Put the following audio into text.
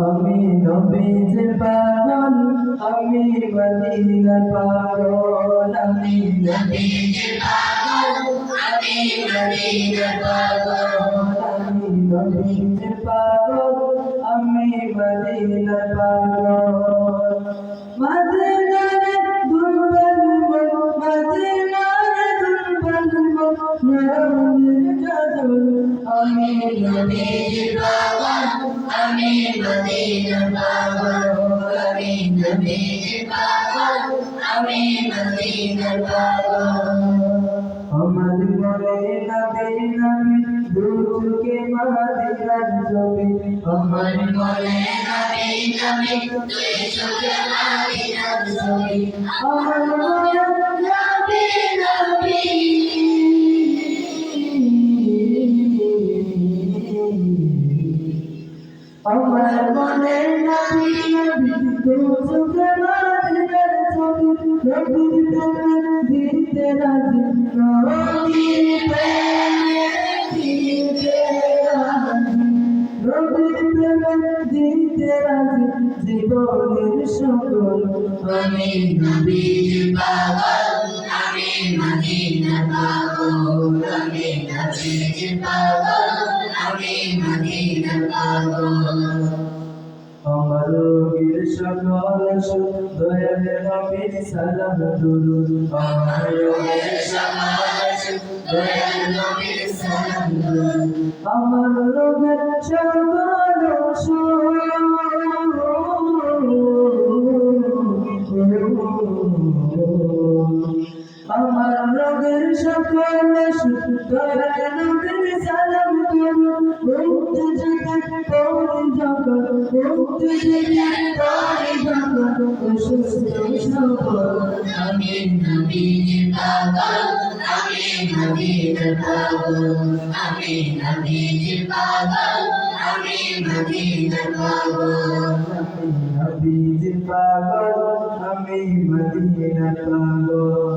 আমি নবীজির পাগল, আমি মদিনার পাগল, আমি নবীজির পাগল, আমি মদিনার পাগল, আমি নবীজির পাগল, আমি মদিনার পাগল। মদিনারে দুলবানব, মদিনারে দুলবানব, নয়নের কাজল, আমি নবীজির পাগল, আমি মদিনার পাগল, আমি নবীজির পাগল, আমি মদিনার পাগল। আমার মনে নবী নবী দুচোখে মদিনার ছবি, আমার মনে নবী নবী দুচোখে মদিনার ছবি, আমার মনে নবী নবী। আমার মনে নবী নবী দুচোখে মদিনার ছবি, নবীর প্রেমে দিতে রাজি, নবীর প্রেমে দিতে রাজি, নবীর প্রেমে দিতে রাজি, জীবনের সকল। আমি নবীর পাগল, আমি মদিনার পাগল, আমি নবীর পাগল, আমি মদিনার পাগল। আমার রোগীর সকল সুখ দয়াল নবীর সালাম দুরূদ, আমার রোগীর সকল সুখ দয়াল নবীর সালাম দুরূদ, আমার রোগের সকল সুখ, আমার রোগের সকল সুখ দয়াল নবীর সালাম দুরূদ, মুক্তি জগৎ পরি জগৎ, মুক্তি জগৎ পরি জগৎ, সুস্থ সবল। আমি নবীজির পাগল, আমি মদিনার পাগল, আমি নবীজির পাগল, আমি মদিনার পাগল, আমি নবীজির পাগল, আমি মদিনার পাগল।